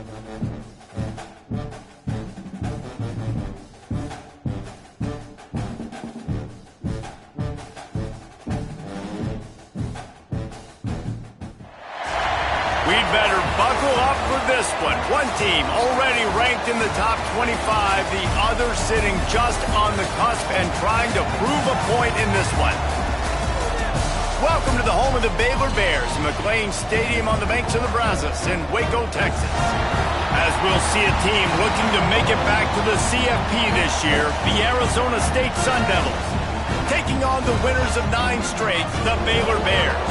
We'd better buckle up for this one. One team already ranked in the top 25, the other sitting just on the cusp and trying to prove a point in this one. Welcome to the home of the Baylor Bears, McLean Stadium on the banks of the Brazos in Waco, Texas. As we'll see a team looking to make it back to the CFP this year, the Arizona State Sun Devils, taking on the winners of 9 straight, the Baylor Bears.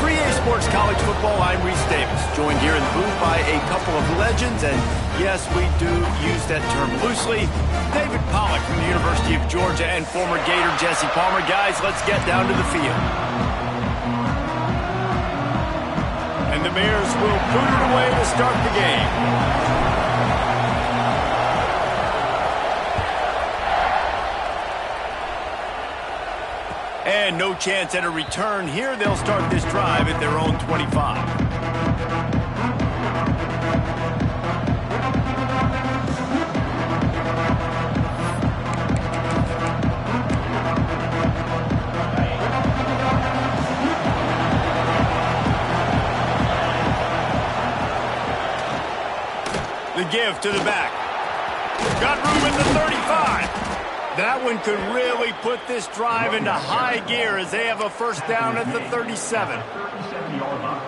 For EA Sports College Football, I'm Reese Davis, joined here in the booth by a couple of legends, and yes, we do use that term loosely. David Pollack from the University of Georgia and former Gator Jesse Palmer. Guys, let's get down to the field. And the Bears will put it away to start the game. And no chance at a return here. They'll start this drive at their own 25. The give to the back. Got room at the 35. That one could really put this drive into high gear as they have a first down at the 37.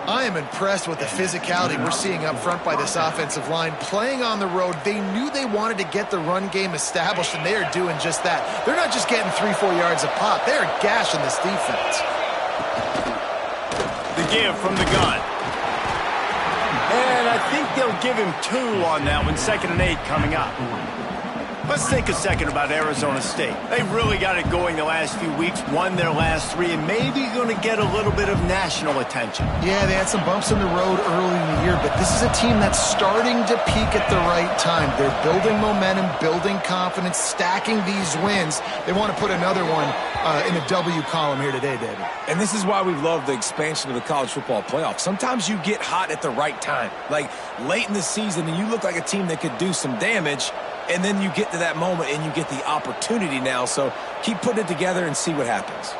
I am impressed with the physicality we're seeing up front by this offensive line. Playing on the road, they knew they wanted to get the run game established, and they are doing just that. They're not just getting 3-4 yards a pop. They are gashing this defense. The give from the gun. And I think they'll give him 2 on that one. 2nd and 8 coming up. Let's think a second about Arizona State. They've really got it going the last few weeks, won their last 3, and maybe going to get a little bit of national attention. Yeah, they had some bumps in the road early in the year, but this is a team that's starting to peak at the right time. They're building momentum, building confidence, stacking these wins. They want to put another one in the W column here today, David. And this is why we love the expansion of the college football playoff. Sometimes you get hot at the right time, like late in the season, and you look like a team that could do some damage. And then you get to that moment and you get the opportunity now. So keep putting it together and see what happens.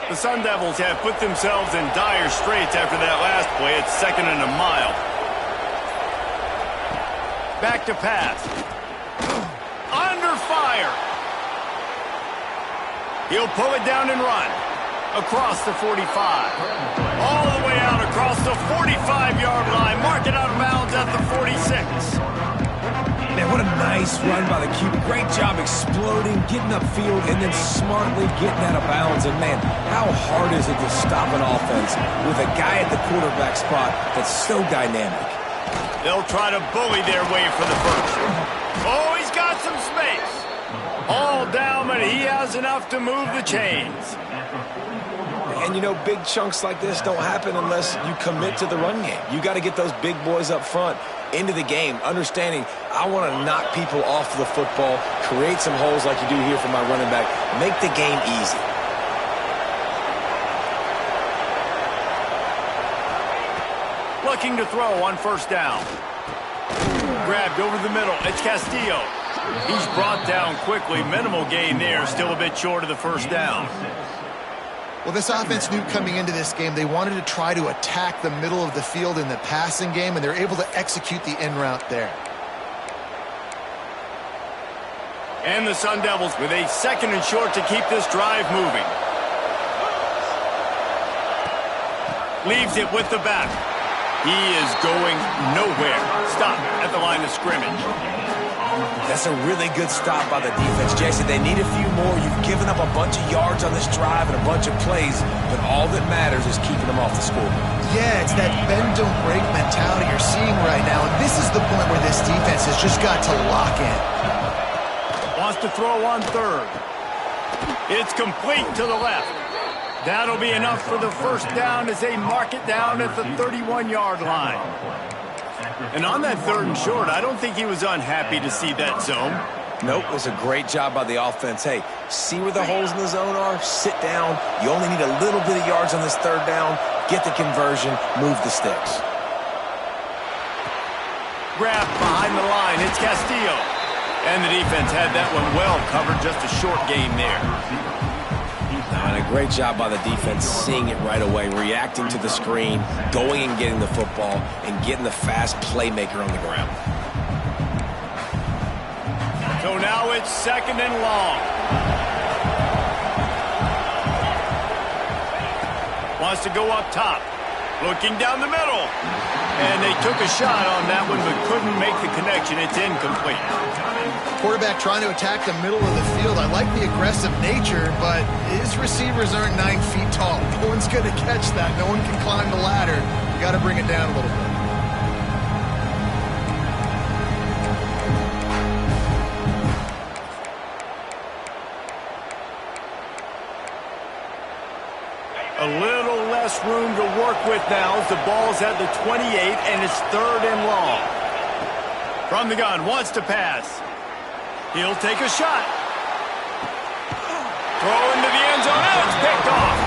The Sun Devils have put themselves in dire straits after that last play. It's 2nd and a mile. Back to pass. Under fire. He'll pull it down and run across the 45. All the way out across the 45-yard line. Mark it out of bounds at the 46. Man, what a nice run by the QB. Great job exploding, getting upfield, and then smartly getting out of bounds. And, man, how hard is it to stop an offense with a guy at the quarterback spot that's so dynamic? They'll try to bully their way for the first. Oh, he's got some space. All down, but he has enough to move the chains. And, you know, big chunks like this don't happen unless you commit to the run game. You got to get those big boys up front into the game, understanding I want to knock people off the football, create some holes like you do here for my running back, make the game easy. Looking to throw on first down. Grabbed over the middle. It's Castillo. He's brought down quickly. Minimal gain there. Still a bit short of the first down. Well, this offense knew coming into this game they wanted to try to attack the middle of the field in the passing game, and they're able to execute the in route there. And the Sun Devils with a 2nd and short to keep this drive moving. Leaves it with the back. He is going nowhere. Stop at the line of scrimmage. That's a really good stop by the defense, Jason. They need a few more. You've given up a bunch of yards on this drive and a bunch of plays, but all that matters is keeping them off the scoreboard. Yeah, it's that bend, don't break mentality you're seeing right now, and this is the point where this defense has just got to lock in. Wants to throw on 3rd. It's complete to the left. That'll be enough for the first down as they mark it down at the 31-yard line. And on that 3rd and short, I don't think he was unhappy to see that zone. Nope, it was a great job by the offense. Hey, see where the holes in the zone are? Sit down. You only need a little bit of yards on this third down. Get the conversion. Move the sticks. Grab behind the line. It's Castillo. And the defense had that one well covered. Just a short game there. And a great job by the defense seeing it right away, reacting to the screen, going and getting the football, and getting the fast playmaker on the ground. So now it's 2nd and long. Wants to go up top. Looking down the middle. And they took a shot on that one but couldn't make the connection. It's incomplete. Quarterback trying to attack the middle of the field. I like the aggressive nature, but his receivers aren't 9 feet tall. No one's going to catch that. No one can climb the ladder. You got to bring it down a little bit. A little less room to work with now as the ball's at the 28 and it's 3rd and long. From the gun, wants to pass. He'll take a shot. Throw into the end zone. Now it's picked off.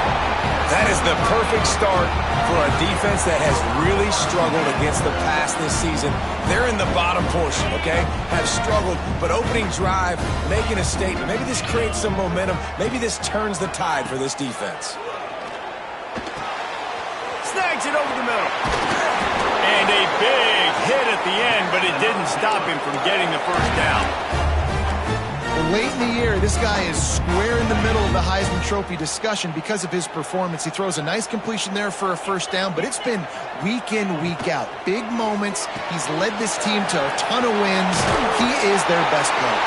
That is the perfect start for a defense that has really struggled against the pass this season. They're in the bottom portion, okay? Have struggled, but opening drive, making a statement. Maybe this creates some momentum. Maybe this turns the tide for this defense. Snags it over the middle. And a big hit at the end, but it didn't stop him from getting the first down. Well, late in the year, this guy is square in the middle of the Heisman Trophy discussion because of his performance. He throws a nice completion there for a first down, but it's been week in, week out. Big moments. He's led this team to a ton of wins. He is their best player.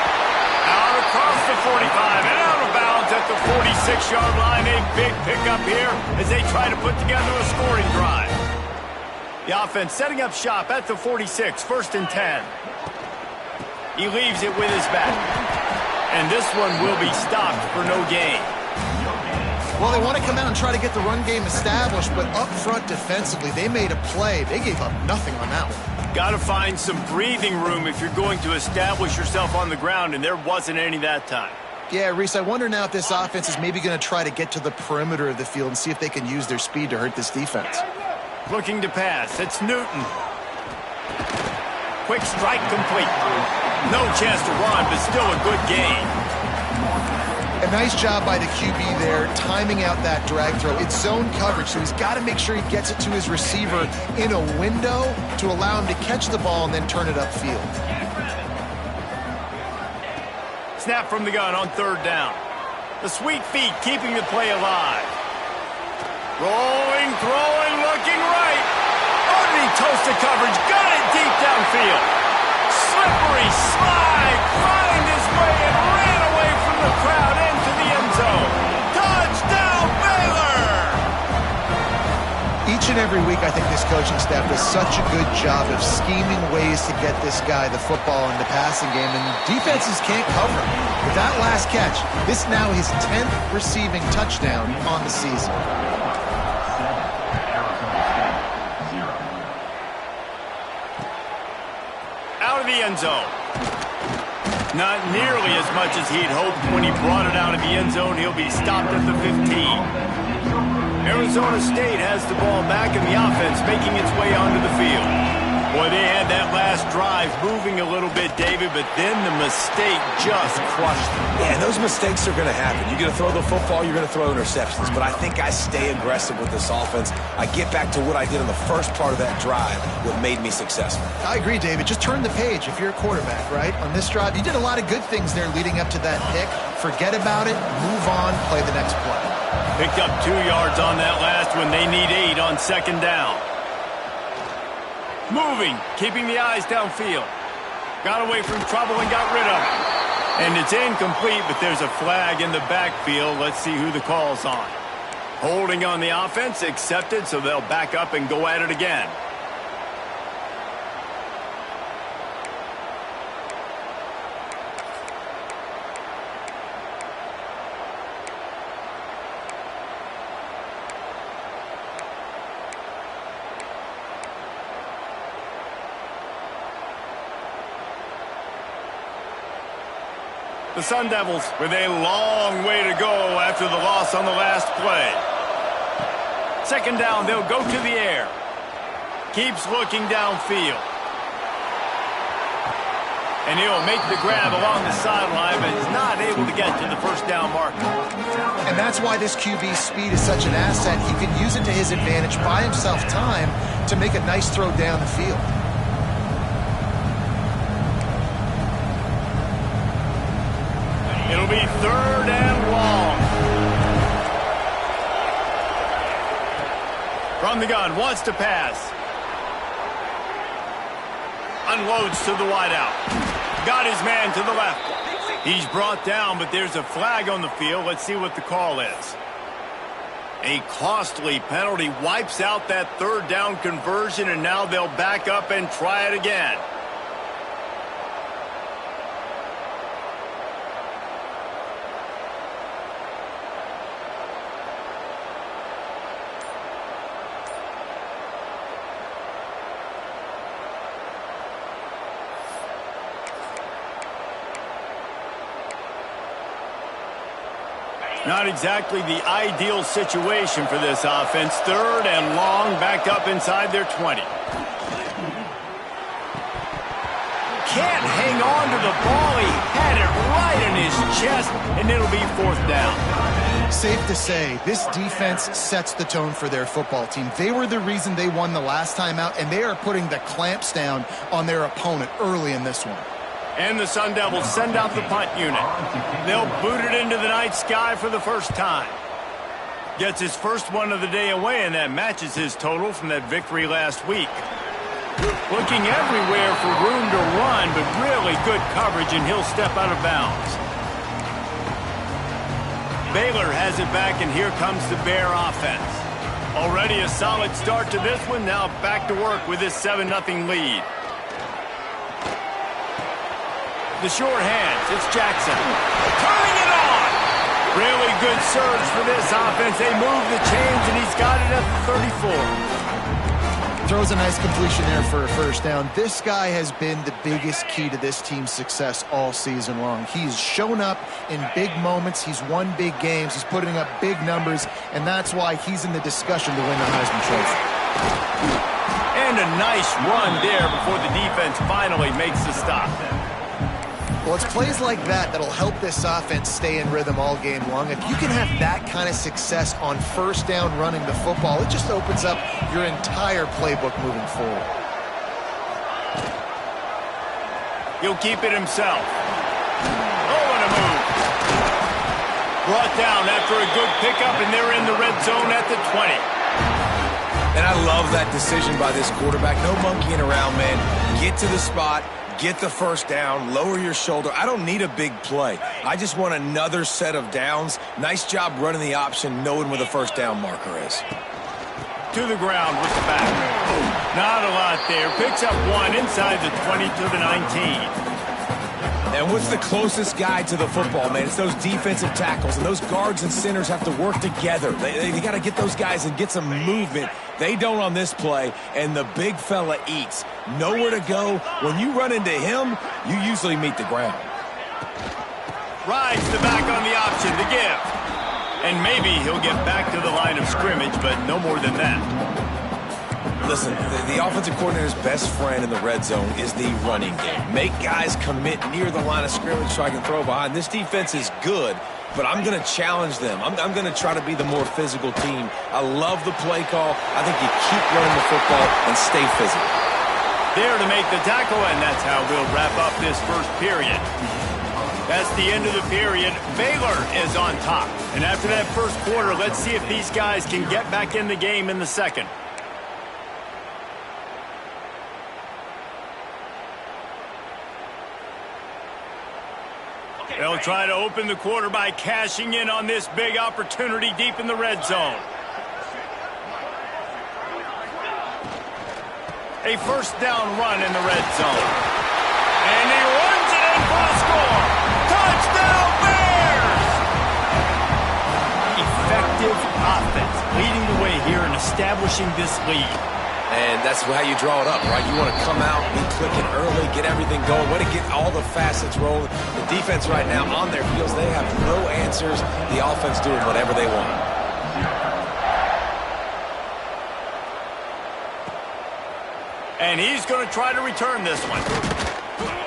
Out across the 45 and out of bounds at the 46-yard line. A big pickup here as they try to put together a scoring drive. The offense setting up shop at the 46, 1st and 10. He leaves it with his back. And this one will be stopped for no gain. Well, they want to come out and try to get the run game established, but up front defensively, they made a play. They gave up nothing on that one. Got to find some breathing room if you're going to establish yourself on the ground, and there wasn't any that time. Yeah, Reese, I wonder now if this offense is maybe going to try to get to the perimeter of the field and see if they can use their speed to hurt this defense. Looking to pass. It's Newton. Quick strike complete. No chance to run, but still a good gain. A nice job by the QB there, timing out that drag throw. It's zone coverage, so he's got to make sure he gets it to his receiver in a window to allow him to catch the ball and then turn it upfield. Snap from the gun on 3rd down. The sweet feet keeping the play alive. Rolling, throwing, looking right. Underneath toasted coverage, got it deep downfield. Slippery slide, find his way and ran away from the crowd into the end zone. Touchdown, Baylor! Each and every week, I think this coaching staff does such a good job of scheming ways to get this guy the football in the passing game, and defenses can't cover him. With that last catch, this now his 10th receiving touchdown on the season. Out of the end zone. Not nearly as much as he'd hoped when he brought it out of the end zone. He'll be stopped at the 15. Arizona State has the ball back in the offense, making its way onto the field. Boy, they had that last drive moving a little bit, David, but then the mistake just crushed them. Yeah, and those mistakes are going to happen. You're going to throw the football, you're going to throw interceptions. But I think I stay aggressive with this offense. I get back to what I did in the first part of that drive, what made me successful. I agree, David. Just turn the page if you're a quarterback, right? On this drive, you did a lot of good things there leading up to that pick. Forget about it, move on, play the next play. Picked up 2 yards on that last one. They need 8 on 2nd down. Moving, keeping the eyes downfield. Got away from trouble and got rid of it. And it's incomplete, but there's a flag in the backfield. Let's see who the call's on. Holding on the offense, accepted, so they'll back up and go at it again. The Sun Devils with a long way to go after the loss on the last play. Second down, they'll go to the air. Keeps looking downfield. And he'll make the grab along the sideline, but is not able to get to the first down marker. And that's why this QB's speed is such an asset. He can use it to his advantage, buy himself time to make a nice throw down the field. It'll be third and long. From the gun, wants to pass. Unloads to the wideout. Got his man to the left. He's brought down, but there's a flag on the field. Let's see what the call is. A costly penalty wipes out that third down conversion, and now they'll back up and try it again. Not exactly the ideal situation for this offense. Third and long, backed up inside their 20. Can't hang on to the ball. He had it right in his chest, and it'll be fourth down. Safe to say, this defense sets the tone for their football team. They were the reason they won the last time out, and they are putting the clamps down on their opponent early in this one. And the Sun Devils send out the punt unit. They'll boot it into the night sky for the first time. Gets his first one of the day away, and that matches his total from that victory last week. Looking everywhere for room to run, but really good coverage, and he'll step out of bounds. Baylor has it back, and here comes the Bear offense. Already a solid start to this one. Now back to work with this 7-0 lead. The short hands, it's Jackson. Turning it on! Really good surge for this offense. They move the chains, and he's got it at the 34. Throws a nice completion there for a first down. This guy has been the biggest key to this team's success all season long. He's shown up in big moments. He's won big games. He's putting up big numbers, and that's why he's in the discussion to win the Heisman Trophy. And a nice run there before the defense finally makes the stop. Well, it's plays like that that'll help this offense stay in rhythm all game long. If you can have that kind of success on first down running the football, it just opens up your entire playbook moving forward. He'll keep it himself. Oh, what a move. Brought down after a good pickup, and they're in the red zone at the 20. And I love that decision by this quarterback. No monkeying around, man. Get to the spot. Get the first down, lower your shoulder. I don't need a big play. I just want another set of downs. Nice job running the option, knowing where the first down marker is. To the ground with the back. Not a lot there. Picks up one inside the 20 to the 19. And what's the closest guy to the football, man? It's those defensive tackles, and those guards and centers have to work together. They got to get those guys and get some movement. They don't on this play, and the big fella eats. Nowhere to go. When you run into him, you usually meet the ground. Rides the back on the option to give. And maybe he'll get back to the line of scrimmage, but no more than that. Listen, the offensive coordinator's best friend in the red zone is the running game. Make guys commit near the line of scrimmage so I can throw behind. This defense is good, but I'm going to challenge them. I'm going to try to be the more physical team. I love the play call. I think you keep running the football and stay physical. There to make the tackle, and that's how we'll wrap up this first period. That's the end of the period. Baylor is on top. And after that first quarter, let's see if these guys can get back in the game in the second. They'll try to open the quarter by cashing in on this big opportunity deep in the red zone. A first down run in the red zone. And he runs it in for the score. Touchdown Bears! Effective offense leading the way here and establishing this lead. And that's how you draw it up, right? You want to come out, be clicking early, get everything going, want to get all the facets rolling. The defense right now on their heels, they have no answers. The offense doing whatever they want. And he's going to try to return this one.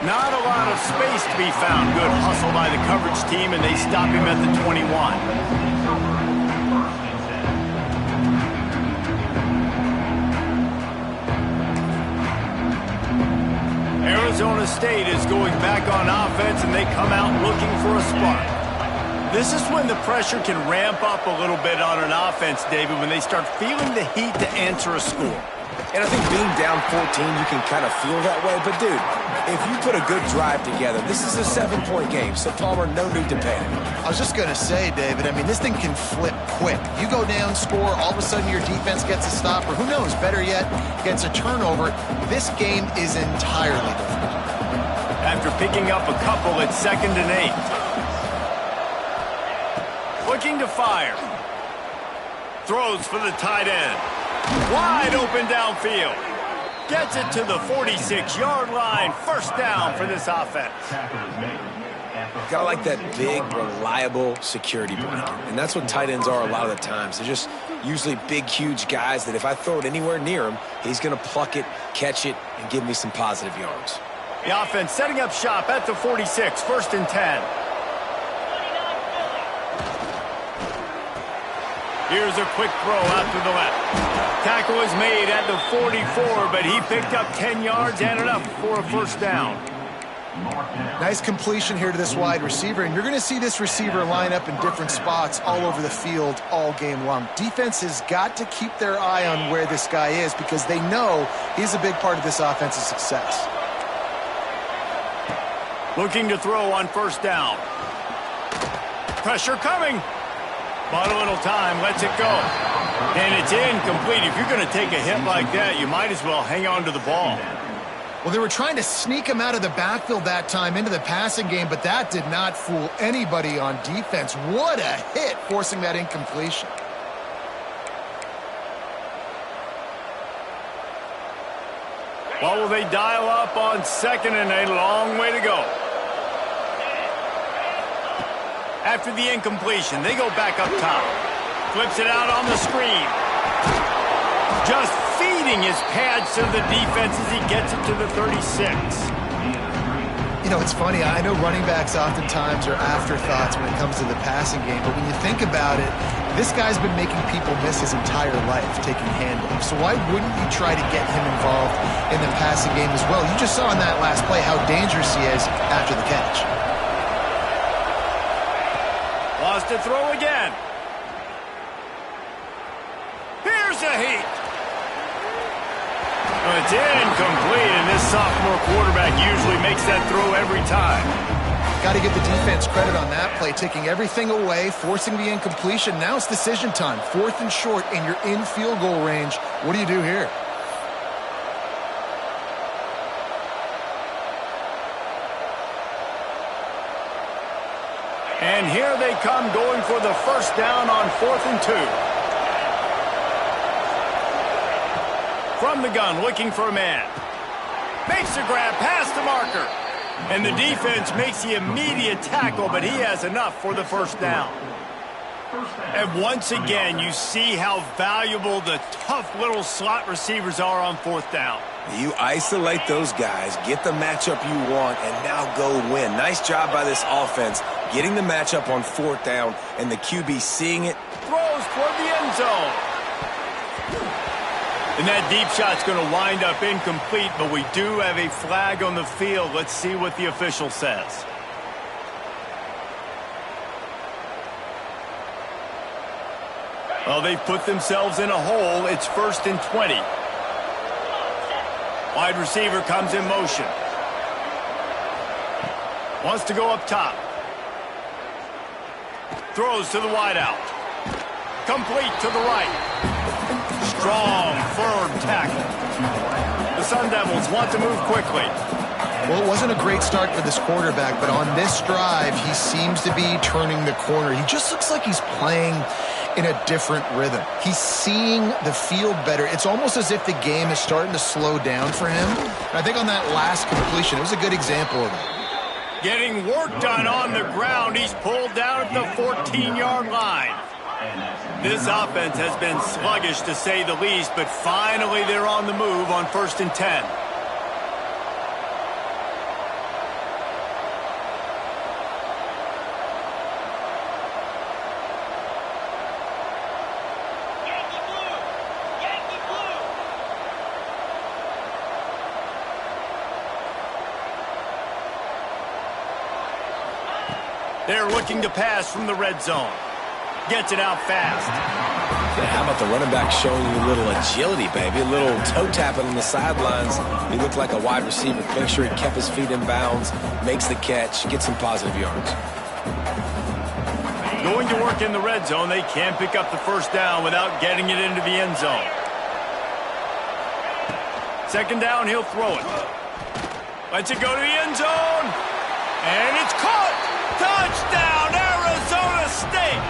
Not a lot of space to be found. Good hustle by the coverage team, and they stop him at the 21. Arizona State is going back on offense, and they come out looking for a spark. This is when the pressure can ramp up a little bit on an offense, David, when they start feeling the heat to answer a score. And I think being down 14, you can kind of feel that way. But, dude, if you put a good drive together, this is a 7-point game. So, Palmer, no need to panic. I was just going to say, David, I mean, this thing can flip quick. You go down, score, all of a sudden your defense gets a stop, or who knows, better yet, gets a turnover. This game is entirely different. After picking up a couple, it's 2nd and 8. Looking to fire. Throws for the tight end. Wide open downfield. Gets it to the 46-yard line. First down for this offense. Gotta like that big, reliable security blanket. And that's what tight ends are a lot of the times. They're just usually big, huge guys that if I throw it anywhere near him, he's going to pluck it, catch it, and give me some positive yards. The offense setting up shop at the 46, 1st and 10. Here's a quick throw out to the left. Tackle is made at the 44, but he picked up 10 yards and enough for a first down. Nice completion here to this wide receiver, and you're going to see this receiver line up in different spots all over the field all game long. Defense has got to keep their eye on where this guy is because they know he's a big part of this offense's success. Looking to throw on first down. Pressure coming. But a little time, lets it go. And it's incomplete. If you're going to take a hit like that, you might as well hang on to the ball. Well, they were trying to sneak him out of the backfield that time into the passing game, but that did not fool anybody on defense. What a hit, forcing that incompletion. Well, will they dial up on 2nd and 8? Long way to go. After the incompletion, they go back up top. Flips it out on the screen. Just feeding his pads to the defense as he gets it to the 36. You know, it's funny. I know running backs oftentimes are afterthoughts when it comes to the passing game, but when you think about it, this guy's been making people miss his entire life taking handoffs. So why wouldn't you try to get him involved in the passing game as well? You just saw in that last play how dangerous he is after the catch. Lost to throw again. Here's a heat. It's incomplete, and this sophomore quarterback usually makes that throw every time. Got to give the defense credit on that play, taking everything away, forcing the incompletion. Now it's decision time. 4th and short, and you're in field goal range. What do you do here? And here they come going for the first down on 4th and 2. From the gun, looking for a man. Makes the grab past the marker. And the defense makes the immediate tackle, but he has enough for the first down. And once again, you see how valuable the tough little slot receivers are on 4th down. You isolate those guys, get the matchup you want, and now go win. Nice job by this offense, getting the matchup on 4th down, and the QB seeing it. Throws toward the end zone. And that deep shot's going to wind up incomplete, but we do have a flag on the field. Let's see what the official says. Well, they've put themselves in a hole. It's 1st and 20. Wide receiver comes in motion. Wants to go up top. Throws to the wideout. Complete to the right. Strong, firm tackle. The Sun Devils want to move quickly. Well, it wasn't a great start for this quarterback, but on this drive, he seems to be turning the corner. He just looks like he's playing in a different rhythm. He's seeing the field better. It's almost as if the game is starting to slow down for him. And I think on that last completion, it was a good example of it. Getting work done on the ground. He's pulled down at the 14-yard line. This offense has been sluggish, to say the least, but finally they're on the move on 1st and 10. They're looking to pass from the red zone. Gets it out fast. Yeah, how about the running back showing you a little agility, baby? A little toe tapping on the sidelines. He looked like a wide receiver. Make sure he kept his feet in bounds, makes the catch, gets some positive yards. Going to work in the red zone. They can't pick up the first down without getting it into the end zone. 2nd down, he'll throw it. Lets it go to the end zone. And it's caught. Touchdown, Arizona State!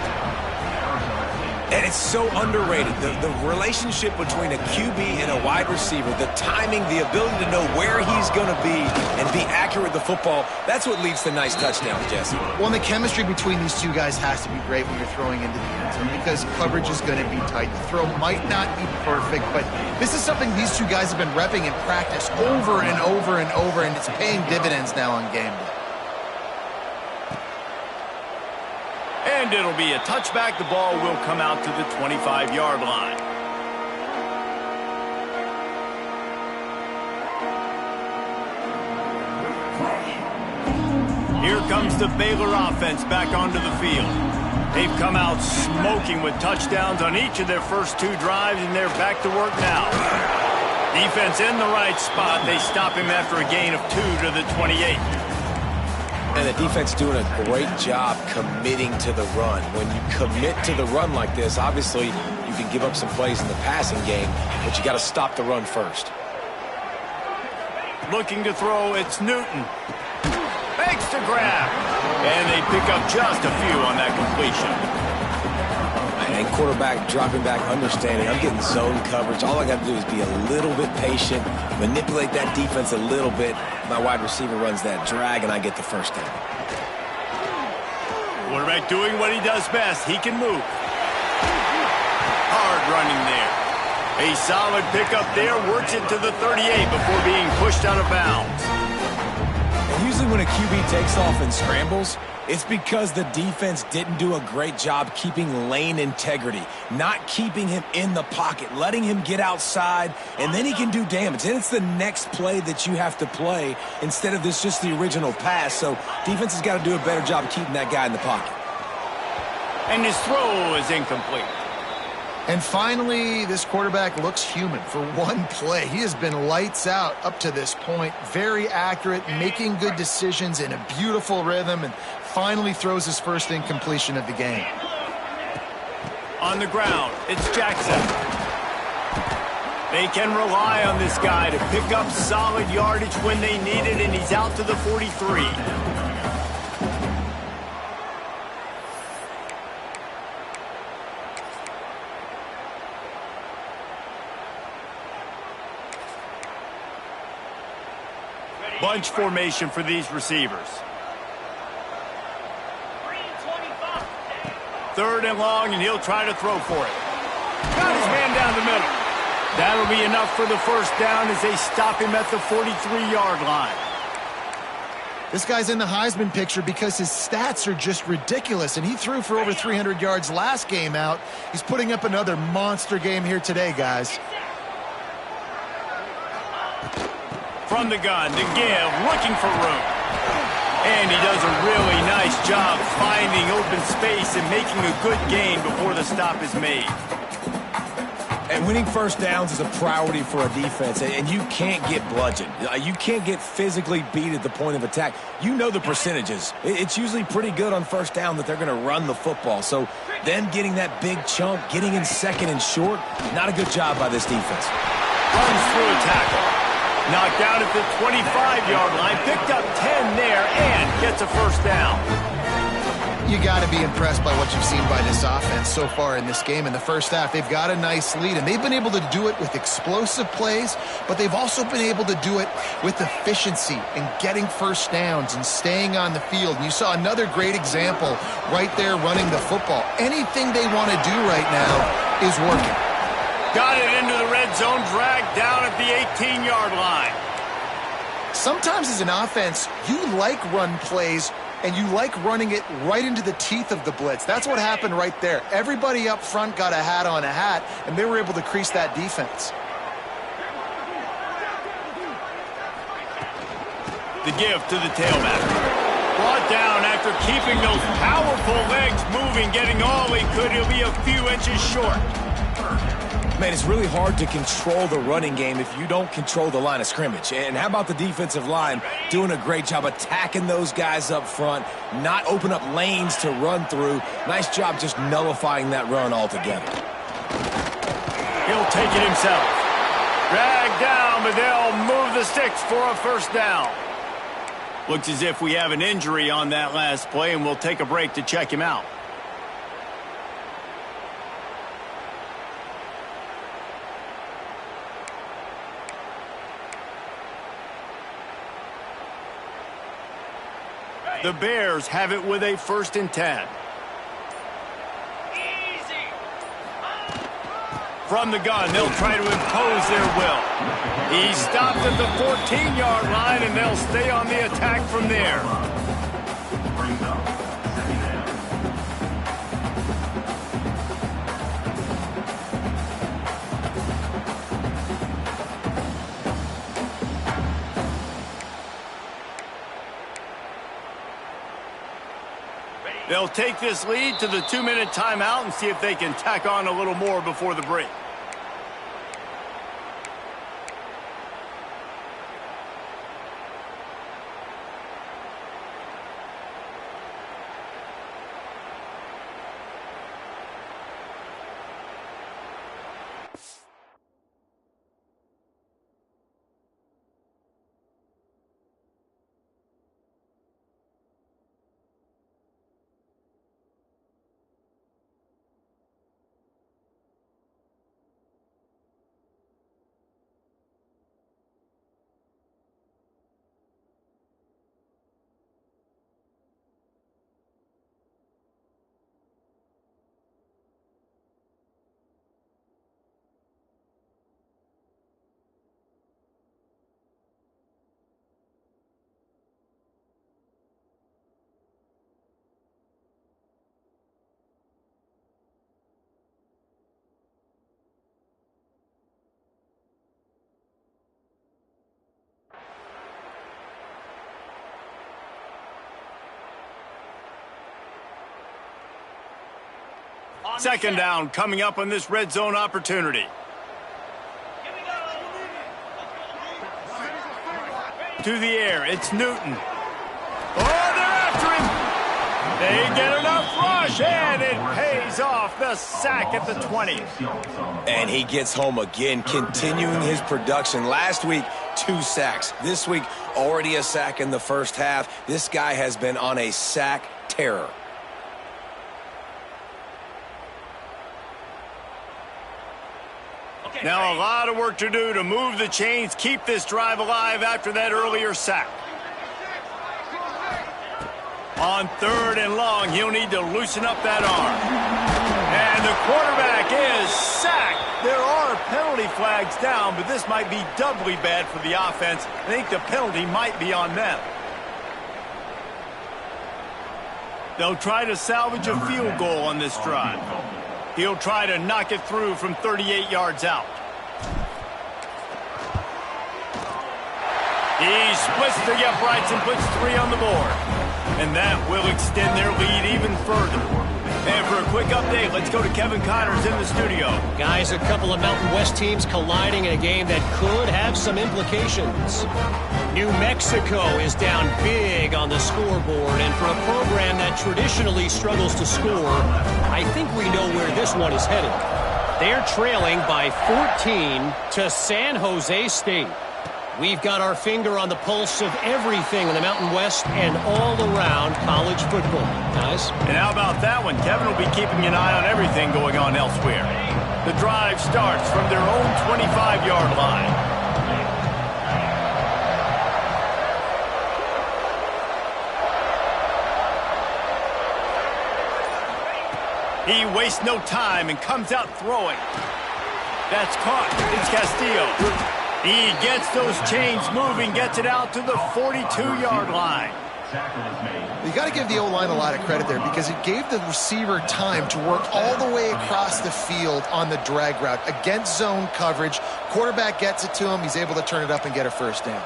And it's so underrated. The relationship between a QB and a wide receiver, the timing, the ability to know where he's going to be and be accurate with the football, that's what leads to nice touchdowns, Jesse. Well, and the chemistry between these two guys has to be great when you're throwing into the end zone because coverage is going to be tight. The throw might not be perfect, but this is something these two guys have been repping in practice over and over and over, and it's paying dividends now on game day. And it'll be a touchback. The ball will come out to the 25-yard line. Here comes the Baylor offense back onto the field. They've come out smoking with touchdowns on each of their first 2 drives, and they're back to work now. Defense in the right spot. They stop him after a gain of 2 to the 28. And the defense doing a great job committing to the run. When you commit to the run like this, obviously you can give up some plays in the passing game, but you got to stop the run first. Looking to throw, it's Newton. Makes the grab. And they pick up just a few on that completion. And quarterback dropping back, understanding I'm getting zone coverage. All I got to do is be a little bit patient, manipulate that defense a little bit. My wide receiver runs that drag, and I get the first down. Quarterback doing what he does best. He can move. Hard running there. A solid pickup there. Works it to the 38 before being pushed out of bounds. And usually when a QB takes off and scrambles, it's because the defense didn't do a great job keeping lane integrity, not keeping him in the pocket, letting him get outside, and then he can do damage. Then it's the next play that you have to play instead of this just the original pass. So defense has got to do a better job of keeping that guy in the pocket. And his throw is incomplete. And finally, this quarterback looks human for one play. He has been lights out up to this point. Very accurate, making good decisions in a beautiful rhythm, and finally throws his first incompletion of the game. On the ground, it's Jackson. They can rely on this guy to pick up solid yardage when they need it, and he's out to the 43. Bunch formation for these receivers. 3rd and long, and he'll try to throw for it. Got his man down the middle. That'll be enough for the first down as they stop him at the 43-yard line. This guy's in the Heisman picture because his stats are just ridiculous, and he threw for over 300 yards last game out. He's putting up another monster game here today, guys. From the gun to give, looking for room. And he does a really nice job finding open space and making a good gain before the stop is made. And winning first downs is a priority for a defense, and you can't get bludgeoned. You can't get physically beat at the point of attack. You know the percentages. It's usually pretty good on first down that they're going to run the football. So them getting that big chunk, getting in 2nd and short, not a good job by this defense. Runs through a tackle. Knocked down at the 25-yard line, picked up 10 there, and gets a first down. You got to be impressed by what you've seen by this offense so far in this game. In the first half, they've got a nice lead, and they've been able to do it with explosive plays, but they've also been able to do it with efficiency and getting first downs and staying on the field. And you saw another great example right there running the football. Anything they want to do right now is working. Got it into the red zone, dragged down at the 18-yard line. Sometimes as an offense, you like run plays, and you like running it right into the teeth of the blitz. That's what happened right there. Everybody up front got a hat on a hat, and they were able to crease that defense. The give to the tailback. Brought down after keeping those powerful legs moving, getting all he could. He'll be a few inches short. Man, it's really hard to control the running game if you don't control the line of scrimmage. And how about the defensive line doing a great job attacking those guys up front, not open up lanes to run through. Nice job just nullifying that run altogether. He'll take it himself. Dragged down, but they'll move the sticks for a first down. Looks as if we have an injury on that last play, and we'll take a break to check him out. The Bears have it with a 1st and 10. Easy. From the gun, they'll try to impose their will. He stopped at the 14-yard line, and they'll stay on the attack from there. They'll take this lead to the 2-minute timeout and see if they can tack on a little more before the break. Second down coming up on this red zone opportunity. To the air, it's Newton. Oh, they're after him. They get enough rush, and it pays off. The sack at the 20. And he gets home again, continuing his production. Last week, 2 sacks. This week, already a sack in the first half. This guy has been on a sack terror. Now a lot of work to do to move the chains, keep this drive alive after that earlier sack. On 3rd and long, he'll need to loosen up that arm. And the quarterback is sacked. There are penalty flags down, but this might be doubly bad for the offense. I think the penalty might be on them. They'll try to salvage a field goal on this drive. He'll try to knock it through from 38 yards out. He splits the uprights and puts 3 on the board. And that will extend their lead even further. And for a quick update, let's go to Kevin Connors in the studio. Guys, a couple of Mountain West teams colliding in a game that could have some implications. New Mexico is down big on the scoreboard, and for a program that traditionally struggles to score, I think we know where this one is headed. They're trailing by 14 to San Jose State. We've got our finger on the pulse of everything in the Mountain West and all around college football. Guys? And how about that one? Kevin will be keeping an eye on everything going on elsewhere. The drive starts from their own 25-yard line. He wastes no time and comes out throwing. That's caught. It's Castillo. He gets those chains moving, gets it out to the 42-yard line. You got to give the O-line a lot of credit there because it gave the receiver time to work all the way across the field on the drag route against zone coverage. Quarterback gets it to him. He's able to turn it up and get a first down.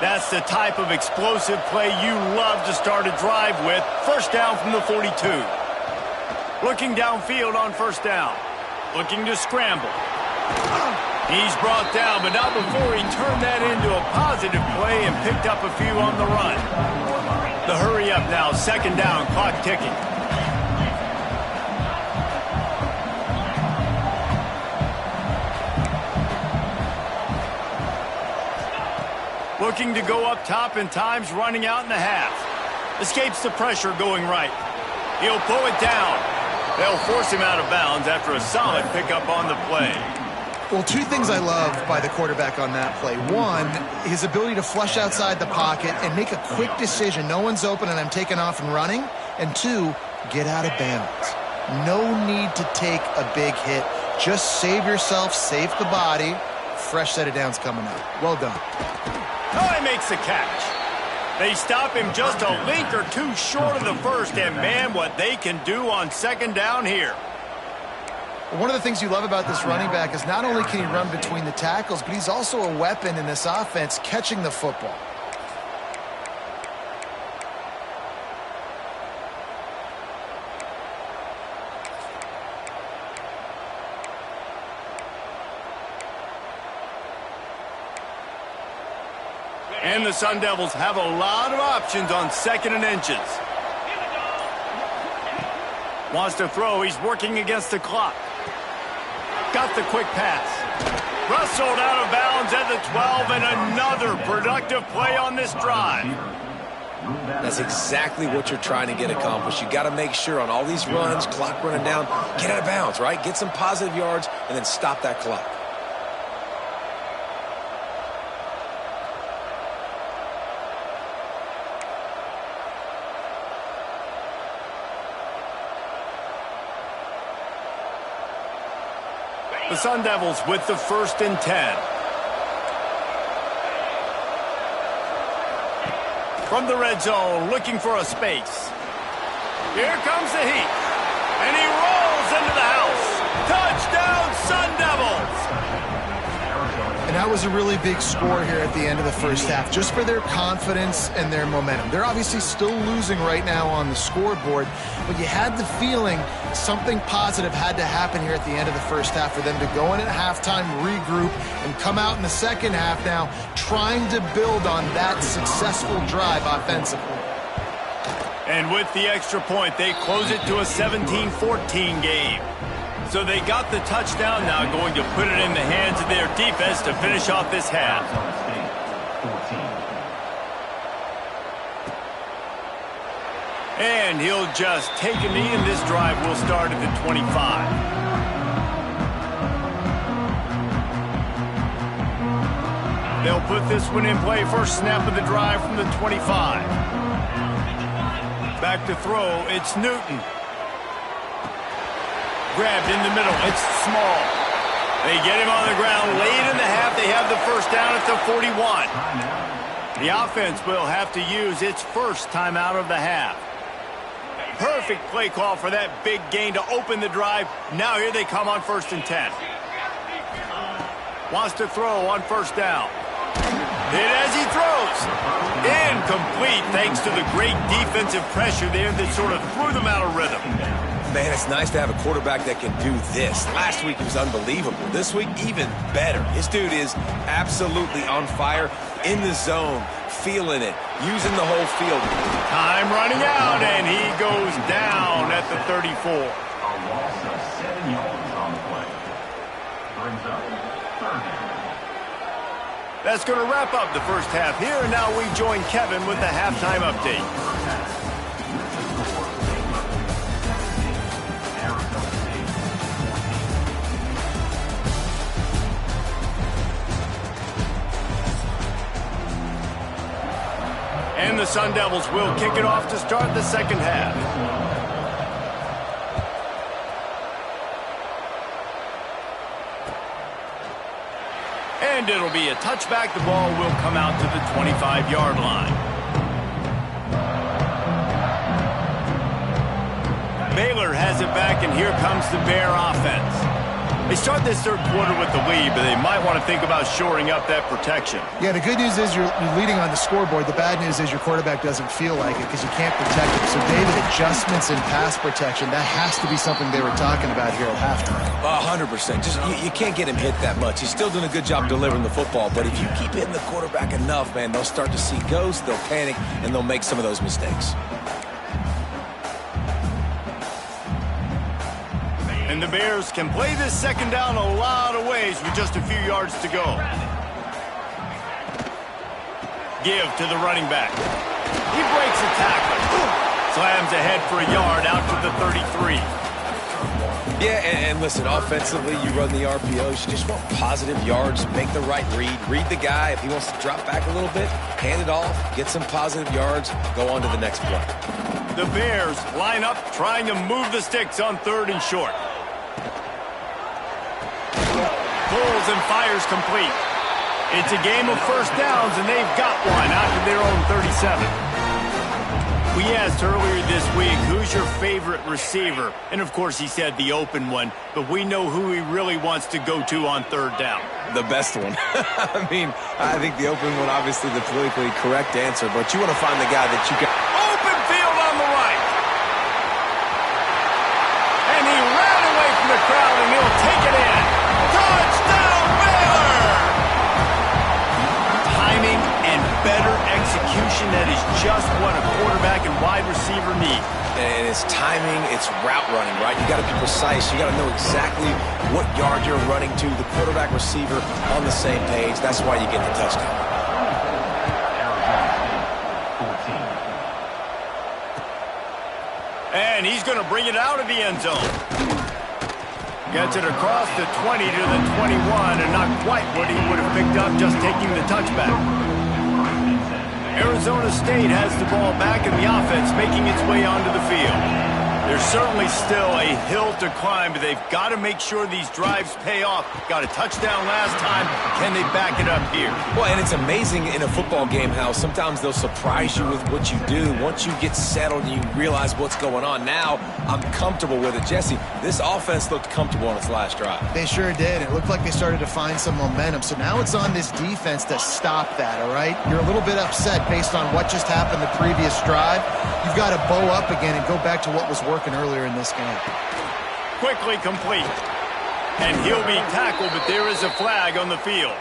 That's the type of explosive play you love to start a drive with. First down from the 42. Looking downfield on first down. Looking to scramble. He's brought down, but not before he turned that into a positive play and picked up a few on the run. The hurry up now, second down, clock ticking. Looking to go up top and time's running out in the half. Escapes the pressure going right. He'll pull it down. They'll force him out of bounds after a solid pickup on the play. Well, two things I love by the quarterback on that play. One, his ability to flush outside the pocket and make a quick decision. No one's open and I'm taking off and running. And two, get out of bounds. No need to take a big hit. Just save yourself, save the body. Fresh set of downs coming up. Well done. Oh, he makes the catch. They stop him just a link or two short of the first, and man, what they can do on second down here. One of the things you love about this running back is not only can he run between the tackles, but he's also a weapon in this offense catching the football. And the Sun Devils have a lot of options on second and inches. Wants to throw. He's working against the clock. Got the quick pass. Wrestled out of bounds at the 12, and another productive play on this drive. That's exactly what you're trying to get accomplished. You got to make sure on all these runs, clock running down, get out of bounds, right? Get some positive yards, and then stop that clock. The Sun Devils with the 1st and 10. From the red zone, looking for a space. Here comes the heat. And he rolls into the house. Touchdown, Sun Devils! And that was a really big score here at the end of the first half, just for their confidence and their momentum. They're obviously still losing right now on the scoreboard, but you had the feeling something positive had to happen here at the end of the first half for them to go in at halftime, regroup, and come out in the second half now trying to build on that successful drive offensively. And with the extra point, they close it to a 17-14 game. So they got the touchdown, now going to put it in the hands of their defense to finish off this half. And he'll just take a knee, and this drive will start at the 25. They'll put this one in play. First snap of the drive from the 25. Back to throw, it's Newton. Grabbed in the middle, it's Small. They get him on the ground late in the half. They have the first down at the 41. The offense will have to use its first timeout of the half. Perfect play call for that big gain to open the drive. Now here they come on 1st and 10. Wants to throw on first down. Hit as he throws. Incomplete thanks to the great defensive pressure there that sort of threw them out of rhythm. Man, it's nice to have a quarterback that can do this. Last week he was unbelievable. This week, even better. This dude is absolutely on fire, in the zone, feeling it, using the whole field. Time running out, and he goes down at the 34. That's going to wrap up the first half here, and now we join Kevin with the halftime update. And the Sun Devils will kick it off to start the second half. And it'll be a touchback. The ball will come out to the 25-yard line. Baylor has it back, and here comes the Bear offense. They start this third quarter with the lead, but they might want to think about shoring up that protection. Yeah, the good news is you're leading on the scoreboard. The bad news is your quarterback doesn't feel like it because you can't protect him. So, David, adjustments in pass protection, that has to be something they were talking about here at halftime. 100%. Just you can't get him hit that much. He's still doing a good job delivering the football, but if you keep hitting the quarterback enough, man, they'll start to see ghosts, they'll panic, and they'll make some of those mistakes. And the Bears can play this second down a lot of ways with just a few yards to go. Give to the running back. He breaks a tackle. Slams ahead for a yard out to the 33. Yeah, and listen, offensively, you run the RPOs. You just want positive yards, make the right read the guy. If he wants to drop back a little bit, hand it off, get some positive yards, go on to the next play. The Bears line up trying to move the sticks on third and short. Pulls and fires complete. It's a game of first downs, and they've got one out to their own 37. We asked earlier this week, who's your favorite receiver? And, of course, he said the open one, but we know who he really wants to go to on third down. The best one. I mean, I think the open one, obviously the politically correct answer, but you want to find the guy that you can... Open field on the right. And he ran away from the crowd, and he'll take it in. Touchdown, Baylor! Timing and better execution, that is just what a quarterback and wide receiver need. And it's timing, it's route running, right? You got to be precise. You got to know exactly what yard you're running to. The quarterback, receiver on the same page. That's why you get the touchdown. And he's going to bring it out of the end zone. Gets it across the 20 to the 21, and not quite what he would have picked up just taking the touchback. Arizona State has the ball back, and the offense making its way onto the field. There's certainly still a hill to climb, but they've got to make sure these drives pay off. Got a touchdown last time. Can they back it up here? Well, and it's amazing in a football game how sometimes they'll surprise you with what you do. Once you get settled and you realize what's going on, now I'm comfortable with it. Jesse, this offense looked comfortable on its last drive. They sure did. It looked like they started to find some momentum. So now it's on this defense to stop that, all right? You're a little bit upset based on what just happened the previous drive. You've got to bow up again and go back to what was working earlier in this game. Quickly complete. And he'll be tackled, but there is a flag on the field.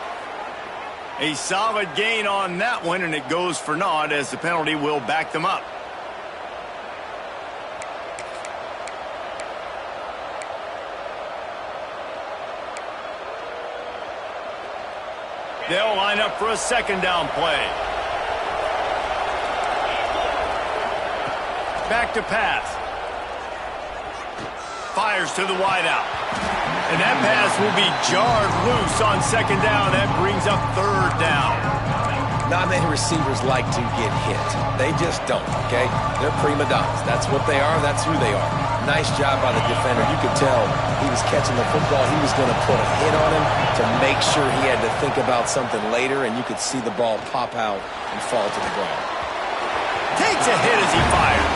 A solid gain on that one, and it goes for naught as the penalty will back them up. They'll line up for a second down play. Back to pass. Fires to the wideout. And that pass will be jarred loose on second down. That brings up third down. Not many receivers like to get hit. They just don't, okay? They're prima donnas. That's what they are. That's who they are. Nice job by the defender. You could tell he was catching the football. He was going to put a hit on him to make sure he had to think about something later, and you could see the ball pop out and fall to the ground. Takes a hit as he fires.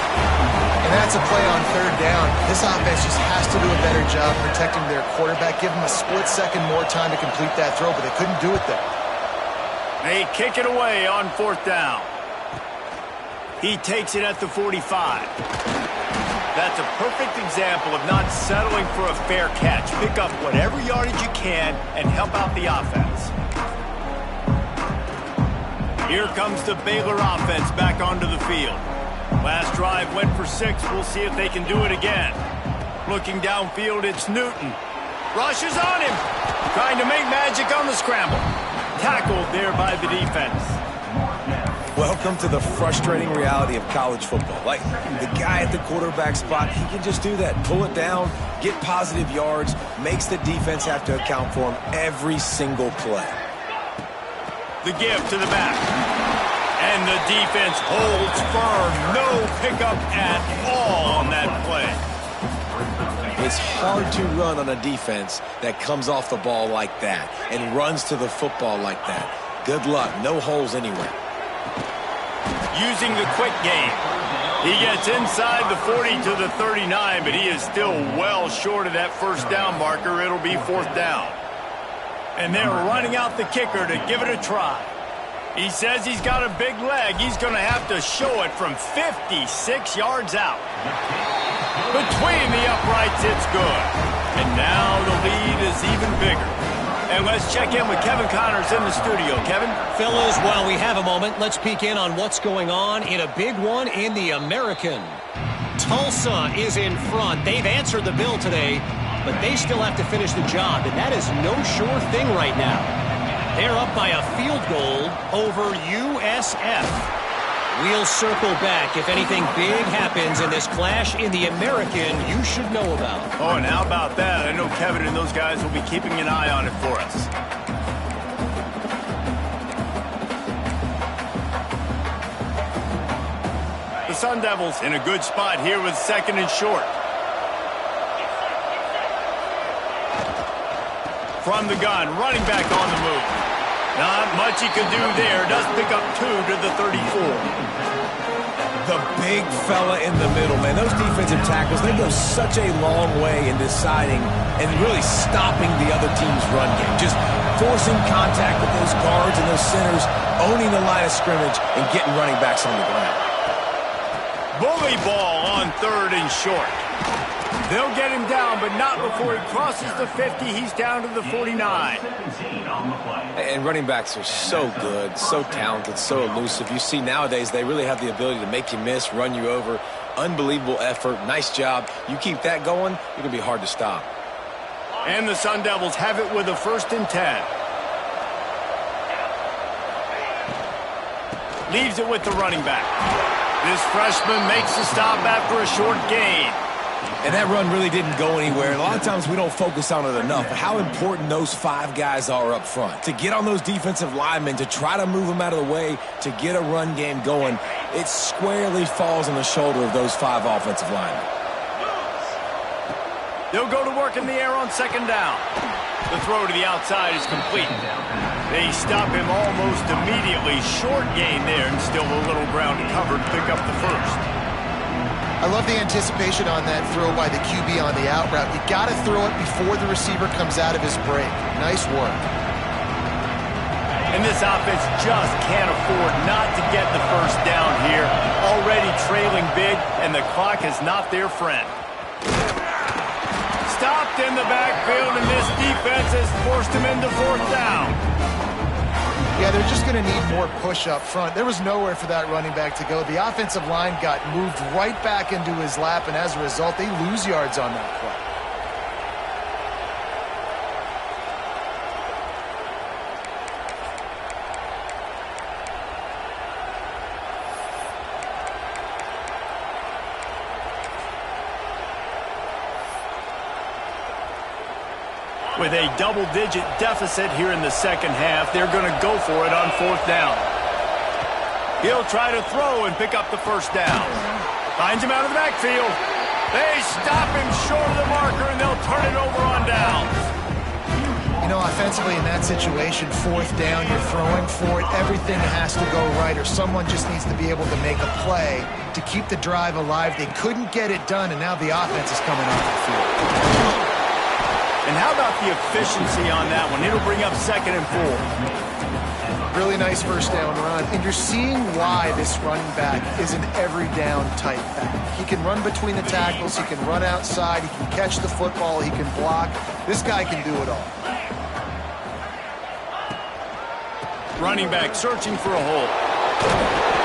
And that's a play on third down. This offense just has to do a better job protecting their quarterback. Give him a split second more time to complete that throw, but they couldn't do it there. They kick it away on fourth down. He takes it at the 45. That's a perfect example of not settling for a fair catch. Pick up whatever yardage you can and help out the offense. Here comes the Baylor offense back onto the field. Last drive went for 6. We'll see if they can do it again. Looking downfield, it's Newton. Rushes on him. Trying to make magic on the scramble. Tackled there by the defense. Welcome to the frustrating reality of college football. Like, the guy at the quarterback spot, he can just do that. Pull it down, get positive yards, makes the defense have to account for him every single play. The give to the back. And the defense holds firm. No pickup at all on that play. It's hard to run on a defense that comes off the ball like that and runs to the football like that. Good luck. No holes anywhere. Using the quick game. He gets inside the 40 to the 39, but he is still well short of that first down marker. It'll be fourth down. And they're running out the kicker to give it a try. He says he's got a big leg. He's going to have to show it from 56 yards out. Between the uprights, it's good. And now the lead is even bigger. And let's check in with Kevin Connors in the studio. Kevin? Fellas, while we have a moment, let's peek in on what's going on in a big one in the American. Tulsa is in front. They've answered the bell today, but they still have to finish the job, and that is no sure thing right now. They're up by a field goal over USF. We'll circle back if anything big happens in this clash in the American you should know about. Oh, and how about that? I know Kevin and those guys will be keeping an eye on it for us. The Sun Devils in a good spot here with second and short. From the gun, running back on the move. Not much he could do there. Does pick up 2 to the 34. The big fella in the middle, man. Those defensive tackles, they go such a long way in deciding and really stopping the other team's run game. Just forcing contact with those guards and those centers, owning the line of scrimmage, and getting running backs on the ground. Bully ball on third and short. They'll get him down, but not before he crosses the 50. He's down to the 49. And running backs are so good, so talented, so elusive. You see nowadays they really have the ability to make you miss, run you over. Unbelievable effort. Nice job. You keep that going, you're going to be hard to stop. And the Sun Devils have it with a 1st and 10. Leaves it with the running back. This freshman makes the stop after a short gain. And that run really didn't go anywhere. And a lot of times we don't focus on it enough. But how important those 5 guys are up front. To get on those defensive linemen, to try to move them out of the way, to get a run game going, it squarely falls on the shoulder of those 5 offensive linemen. They'll go to work in the air on second down. The throw to the outside is complete. They stop him almost immediately. Short gain there, and still a little ground covered to pick up the first. I love the anticipation on that throw by the QB on the out route. You got to throw it before the receiver comes out of his break. Nice work. And this offense just can't afford not to get the first down here. Already trailing big, and the clock is not their friend. Stopped in the backfield, and this defense has forced him into fourth down. Yeah, they're just going to need more push up front. There was nowhere for that running back to go. The offensive line got moved right back into his lap, and as a result, they lose yards on that play. With a double-digit deficit here in the second half, they're going to go for it on fourth down. He'll try to throw and pick up the first down. Finds him out of the backfield. They stop him short of the marker, and they'll turn it over on downs. You know, offensively in that situation, fourth down, you're throwing for it. Everything has to go right, or someone just needs to be able to make a play to keep the drive alive. They couldn't get it done, and now the offense is coming off the field. And how about the efficiency on that one? It'll bring up 2nd and 4. Really nice first down run. And you're seeing why this running back is an every down type back. He can run between the tackles. He can run outside. He can catch the football. He can block. This guy can do it all. Running back searching for a hole.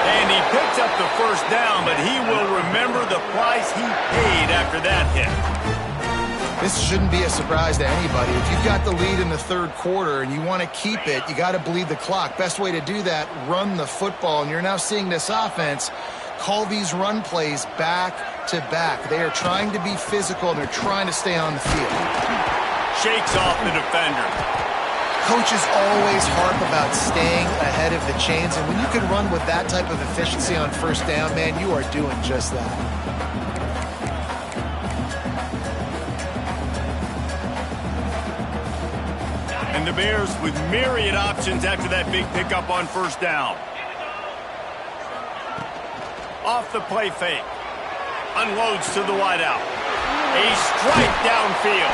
And he picks up the first down, but he will remember the price he paid after that hit. This shouldn't be a surprise to anybody. If you've got the lead in the third quarter and you want to keep it, you got to bleed the clock. Best way to do that, run the football. And you're now seeing this offense call these run plays back to back. They are trying to be physical, and they're trying to stay on the field. Shakes off the defender. Coaches always harp about staying ahead of the chains, and when you can run with that type of efficiency on first down, man, you are doing just that. And the Bears with myriad options after that big pickup on first down. Off the play fake. Unloads to the wideout. A strike downfield.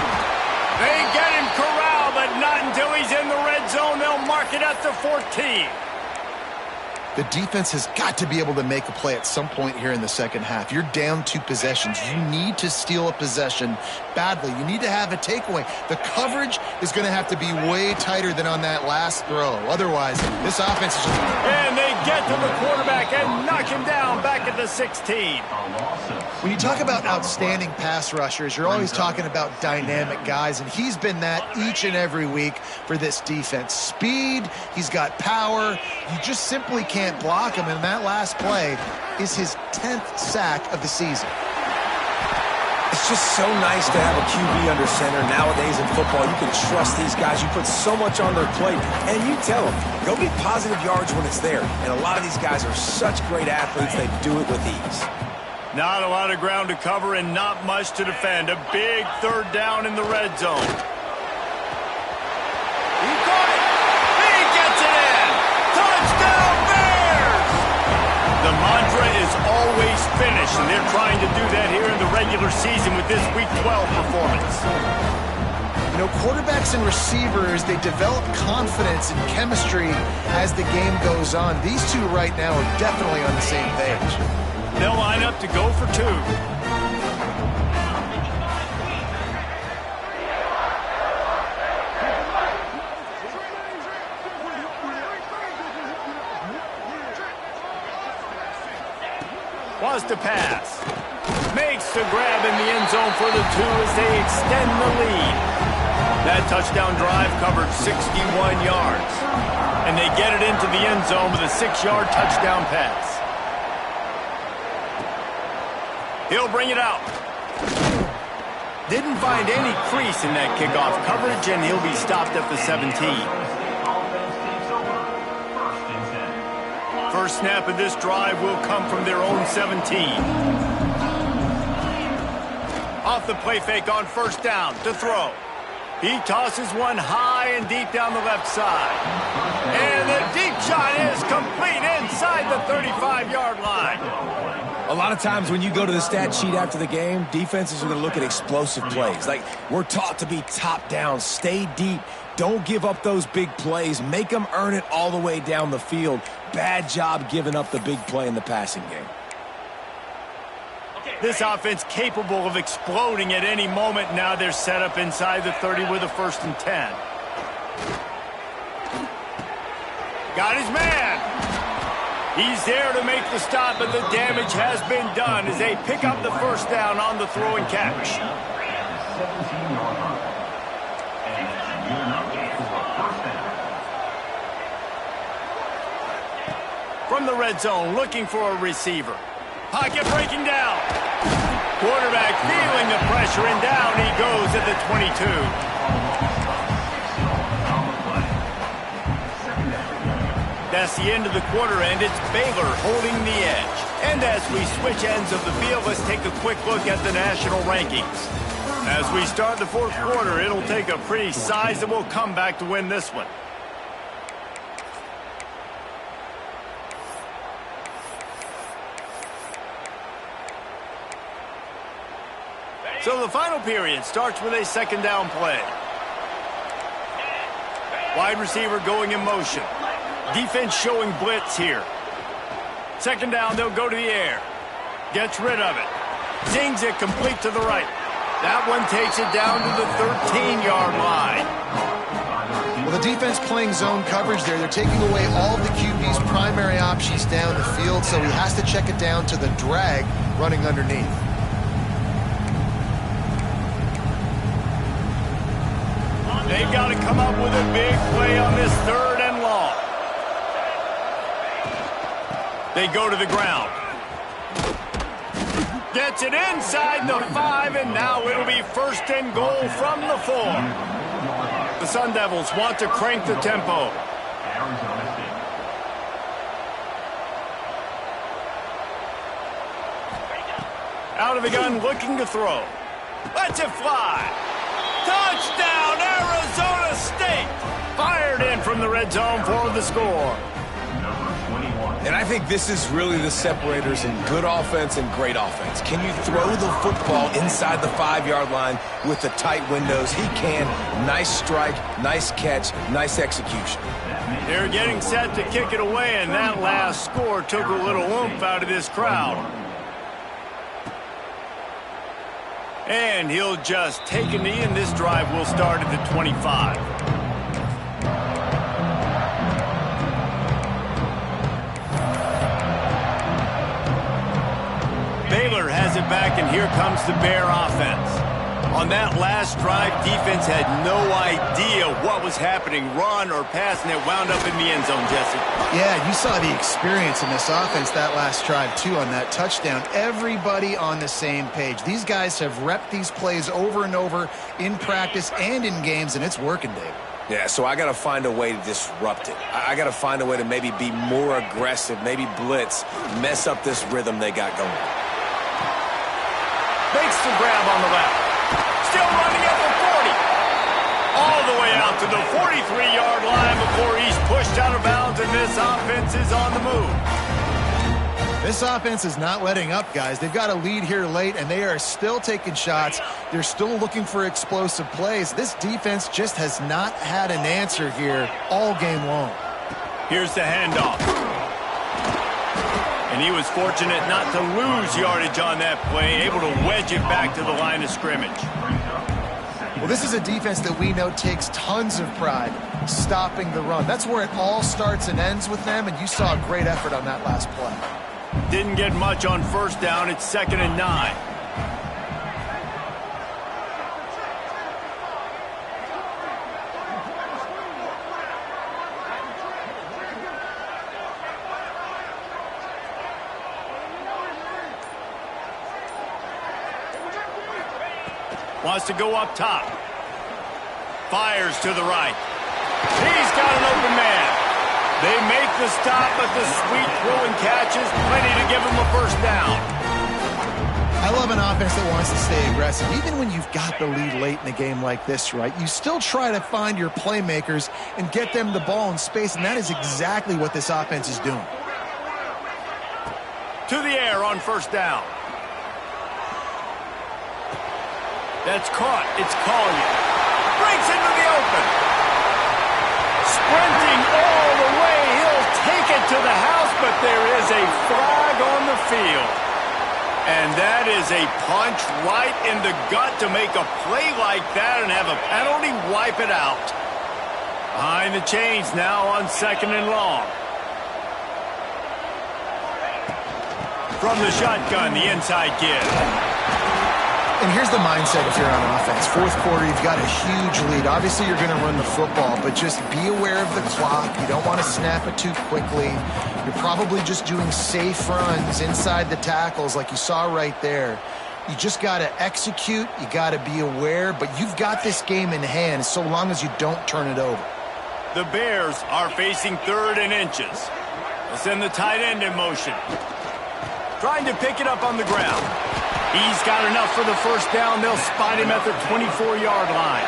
They get him corralled, but not until he's in the red zone. They'll mark it at the 14. The defense has got to be able to make a play at some point here in the second half. You're down 2 possessions. You need to steal a possession badly. You need to have a takeaway. The coverage is going to have to be way tighter than on that last throw. Otherwise, this offense is just... And they get to the quarterback and knock him down back at the 16. When you talk about outstanding pass rushers, you're always talking about dynamic guys, and he's been that each and every week for this defense. Speed, he's got power. You just simply can't block him, and that last play is his 10th sack of the season. It's just so nice to have a QB under center nowadays in football. You can trust these guys. You put so much on their plate, and you tell them, go get positive yards when it's there. And a lot of these guys are such great athletes, they do it with ease. Not a lot of ground to cover and not much to defend. A big third down in the red zone. He caught it. He gets it in. Touchdown Bears! The mantra is always finish, and they're trying to do that here in the regular season with this Week 12 performance. You know, quarterbacks and receivers, they develop confidence and chemistry as the game goes on. These two right now are definitely on the same page. They'll line up to go for 2. Wants to pass. Makes the grab in the end zone for the 2 as they extend the lead. That touchdown drive covered 61 yards. And they get it into the end zone with a 6-yard touchdown pass. He'll bring it out. Didn't find any crease in that kickoff coverage, and he'll be stopped at the 17. First snap of this drive will come from their own 17. Off the play fake on first down to throw. He tosses one high and deep down the left side. And the deep shot is complete inside the 35-yard line. A lot of times when you go to the stat sheet after the game, defenses are going to look at explosive plays. Like, we're taught to be top down, stay deep, don't give up those big plays, make them earn it all the way down the field. Bad job giving up the big play in the passing game. This offense capable of exploding at any moment. Now they're set up inside the 30 with a 1st and 10. Got his man. He's there to make the stop, and the damage has been done as they pick up the first down on the throw and catch. From the red zone, looking for a receiver. Pocket breaking down. Quarterback feeling the pressure, and down he goes at the 22. That's the end of the quarter, and it's Baylor holding the edge. And as we switch ends of the field, let's take a quick look at the national rankings. As we start the fourth quarter, it'll take a pretty sizable comeback to win this one. So the final period starts with a second down play. Wide receiver going in motion. Defense showing blitz here. Second down, they'll go to the air. Gets rid of it. Zings it complete to the right. That one takes it down to the 13-yard line. Well, the defense playing zone coverage there. They're taking away all of the QB's primary options down the field, so he has to check it down to the drag running underneath. They've got to come up with a big play on this 3rd and long. They go to the ground. Gets it inside the 5, and now it'll be 1st and goal from the 4. The Sun Devils want to crank the tempo. Out of the gun, looking to throw. Lets it fly. Touchdown, Arizona State! Fired in from the red zone for the score. And I think this is really the separators in good offense and great offense. Can you throw the football inside the 5-yard line with the tight windows? He can. Nice strike, nice catch, nice execution. They're getting set to kick it away, and that last score took a little oomph out of this crowd. And he'll just take a knee, and this drive will start at the 25. Baylor has it back, and here comes the Bear offense. On that last drive, defense had no idea what was happening, run or pass, and it wound up in the end zone, Jesse. Yeah, you saw the experience in this offense that last drive, too, on that touchdown. Everybody on the same page. These guys have repped these plays over and over in practice and in games, and it's working, Dave. Yeah, so I got to find a way to disrupt it. I got to find a way to maybe be more aggressive, maybe blitz, mess up this rhythm they got going. Makes the grab on the left. Still running at the 40. All the way out to the 43-yard line before he's pushed out of bounds, and this offense is on the move. This offense is not letting up, guys. They've got a lead here late, and they are still taking shots. They're still looking for explosive plays. This defense just has not had an answer here all game long. Here's the handoff. And he was fortunate not to lose yardage on that play, able to wedge it back to the line of scrimmage. Well, this is a defense that we know takes tons of pride stopping the run. That's where it all starts and ends with them, and you saw a great effort on that last play. Didn't get much on 1st down. It's 2nd and 9. Wants to go up top. Fires to the right. He's got an open man. They make the stop, but the sweet throw and catch is plenty to give him a 1st down. I love an offense that wants to stay aggressive. Even when you've got the lead late in a game like this, right, you still try to find your playmakers and get them the ball in space, and that is exactly what this offense is doing. To the air on 1st down. That's caught. It's Collier. Breaks into the open. Sprinting all the way. He'll take it to the house, but there is a flag on the field. And that is a punch right in the gut to make a play like that and have a penalty wipe it out. Behind the chains now on 2nd and long. From the shotgun, the inside give. And here's the mindset if you're on offense. 4th quarter, you've got a huge lead. Obviously, you're going to run the football, but just be aware of the clock. You don't want to snap it too quickly. You're probably just doing safe runs inside the tackles like you saw right there. You just got to execute. You got to be aware, but you've got this game in hand so long as you don't turn it over. The Bears are facing 3rd and inches. They'll send the tight end in motion. Trying to pick it up on the ground. He's got enough for the 1st down. They'll spot him at the 24-yard line.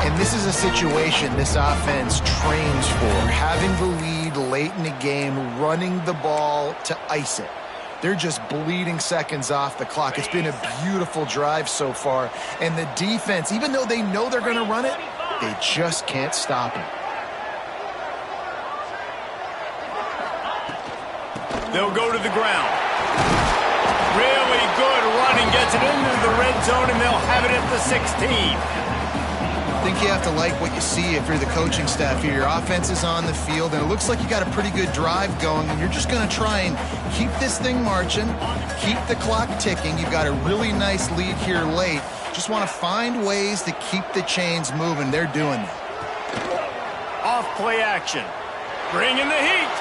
And this is a situation this offense trains for. Having the lead late in the game, running the ball to ice it. They're just bleeding seconds off the clock. It's been a beautiful drive so far. And the defense, even though they know they're going to run it, they just can't stop it. They'll go to the ground. Really good running, gets it into the red zone, and they'll have it at the 16. I think you have to like what you see if you're the coaching staff here. Your offense is on the field, and it looks like you got a pretty good drive going, and you're just going to try and keep this thing marching, keep the clock ticking. You've got a really nice lead here late. just want to find ways to keep the chains moving. They're doing that. Off play action. Bring in the heat.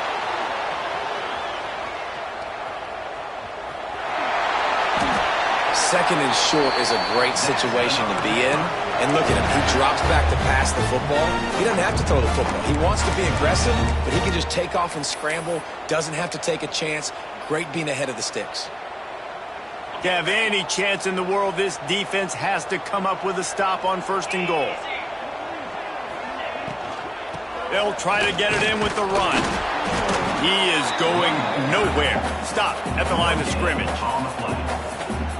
Second and short is a great situation to be in. And look at him. He drops back to pass the football. He doesn't have to throw the football. He wants to be aggressive, but he can just take off and scramble. Doesn't have to take a chance. Great being ahead of the sticks. To have any chance in the world, this defense has to come up with a stop on 1st and goal. They'll try to get it in with the run. He is going nowhere. Stop at the line of scrimmage.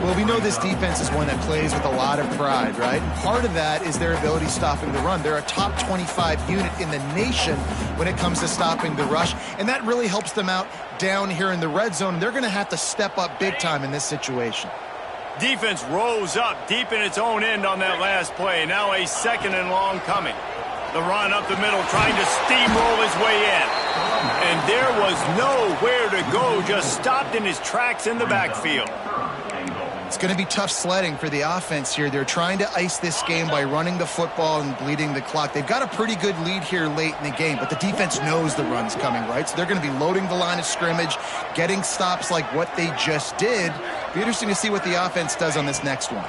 Well, we know this defense is one that plays with a lot of pride, right? And part of that is their ability stopping the run. They're a top 25 unit in the nation when it comes to stopping the rush, and that really helps them out down here in the red zone. They're going to have to step up big time in this situation. Defense rose up deep in its own end on that last play. Now a 2nd and long coming. The run up the middle, trying to steamroll his way in. And there was nowhere to go, just stopped in his tracks in the backfield. It's going to be tough sledding for the offense here. They're trying to ice this game by running the football and bleeding the clock. They've got a pretty good lead here late in the game, but the defense knows the run's coming, right? So they're going to be loading the line of scrimmage, getting stops like what they just did. Be interesting to see what the offense does on this next one.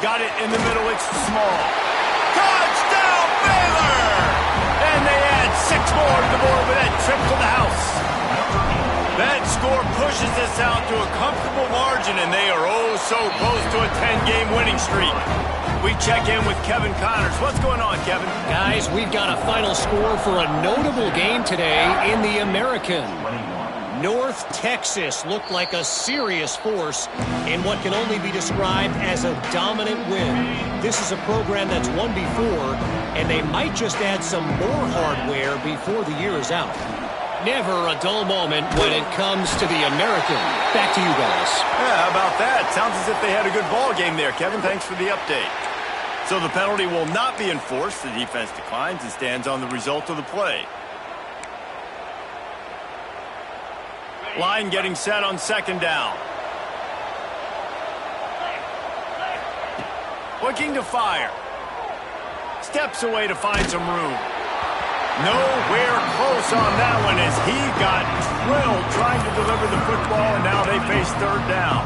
Got it in the middle, it's small. Touchdown, Baylor! And they add 6 more to the board with that trip to the house. That score pushes this out to a comfortable margin, and they are oh so close to a 10-game winning streak. We check in with Kevin Connors. What's going on, Kevin? Guys, we've got a final score for a notable game today in the American. North Texas looked like a serious force in what can only be described as a dominant win. This is a program that's won before, and they might just add some more hardware before the year is out. Never a dull moment when it comes to the American. Back to you guys. Yeah, how about that? Sounds as if they had a good ball game there, Kevin. Thanks for the update. So the penalty will not be enforced. The defense declines and stands on the result of the play. Line getting set on 2nd down. Looking to fire. Steps away to find some room. Nowhere close on that one as he got drilled trying to deliver the football, and now they face 3rd down.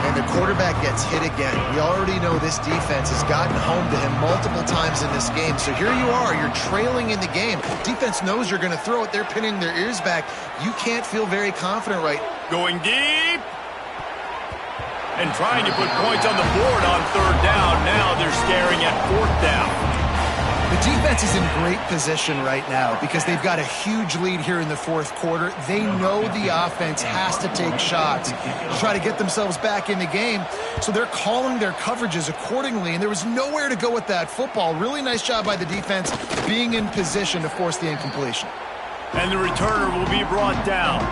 And the quarterback gets hit again. We already know this defense has gotten home to him multiple times in this game. So here you are, you're trailing in the game. Defense knows you're going to throw it. They're pinning their ears back. You can't feel very confident right. Going deep. And trying to put points on the board on 3rd down. Now they're staring at 4th down. The defense is in great position right now because they've got a huge lead here in the 4th quarter. They know the offense has to take shots to try to get themselves back in the game. So they're calling their coverages accordingly, and there was nowhere to go with that football. Really nice job by the defense being in position to force the incompletion. And the returner will be brought down.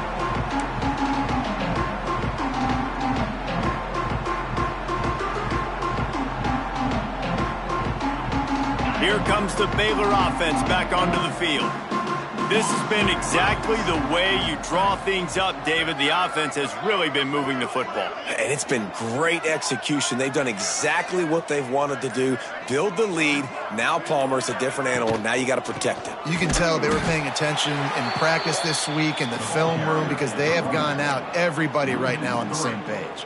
Here comes the Baylor offense back onto the field. This has been exactly the way you draw things up, David. The offense has really been moving the football. And it's been great execution. They've done exactly what they've wanted to do. Build the lead. Now Palmer's a different animal. Now you got to protect it. You can tell they were paying attention in practice this week in the film room because they have gone out, everybody right now on the same page.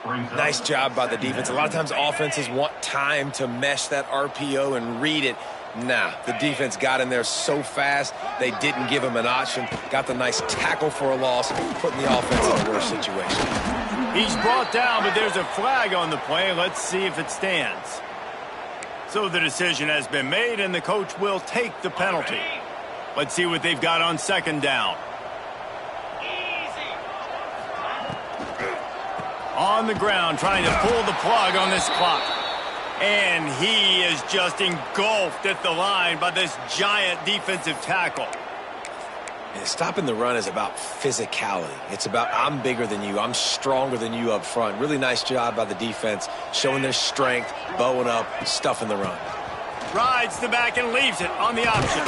Nice job by the defense. A lot of times offenses want time to mesh that RPO and read it. Nah, the defense got in there so fast, they didn't give him an option. Got the nice tackle for a loss, putting the offense in a worse situation. He's brought down, but there's a flag on the play. Let's see if it stands. So the decision has been made, and the coach will take the penalty. Let's see what they've got on 2nd down. On the ground, trying to pull the plug on this clock. And he is just engulfed at the line by this giant defensive tackle. And stopping the run is about physicality. It's about I'm bigger than you. I'm stronger than you up front. Really nice job by the defense, showing their strength, bowing up, stuffing the run. Rides the back and leaves it on the option.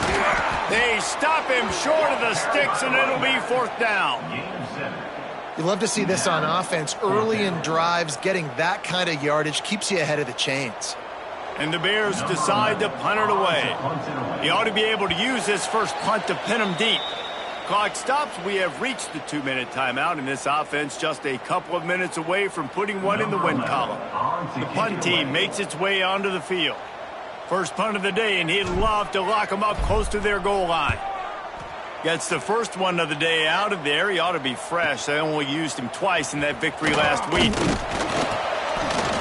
They stop him short of the sticks, and it'll be 4th down. You love to see this on offense. Early in drives, getting that kind of yardage keeps you ahead of the chains. And the Bears decide to punt it away. He ought to be able to use this first punt to pin him deep. Clock stops. We have reached the 2-minute timeout, and this offense just a couple of minutes away from putting one in the win column. The punt team makes its way onto the field. First punt of the day, and he'd love to lock them up close to their goal line. Gets the first one of the day out of there. He ought to be fresh. They only used him twice in that victory last week.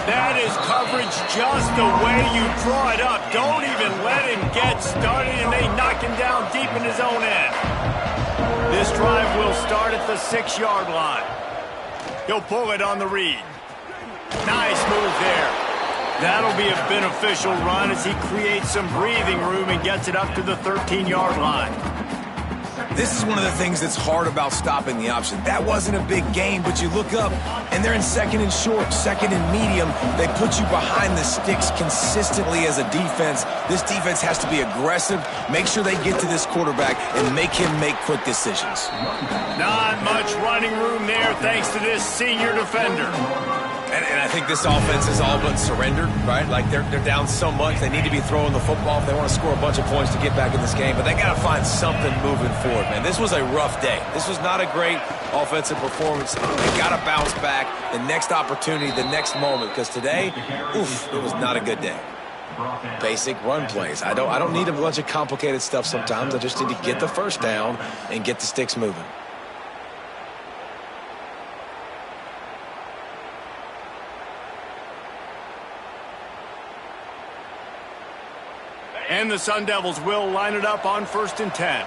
That is coverage just the way you draw it up. Don't even let him get started, and they knock him down deep in his own end. This drive will start at the 6-yard line. He'll pull it on the read. Nice move there. That'll be a beneficial run as he creates some breathing room and gets it up to the 13-yard line. This is one of the things that's hard about stopping the option. That wasn't a big gain, but you look up, and they're in second and short, second and medium. They put you behind the sticks consistently as a defense. This defense has to be aggressive, make sure they get to this quarterback, and make him make quick decisions. Not much running room there thanks to this senior defender. And I think this offense is all but surrendered, right? Like they're down so much, they need to be throwing the football if they want to score a bunch of points to get back in this game. But they got to find something moving forward, man. This was a rough day. This was not a great offensive performance. They got to bounce back the next opportunity, the next moment, because today, oof, it was not a good day. Basic run plays. I don't need a bunch of complicated stuff sometimes. I just need to get the first down and get the sticks moving. And the Sun Devils will line it up on 1st and 10.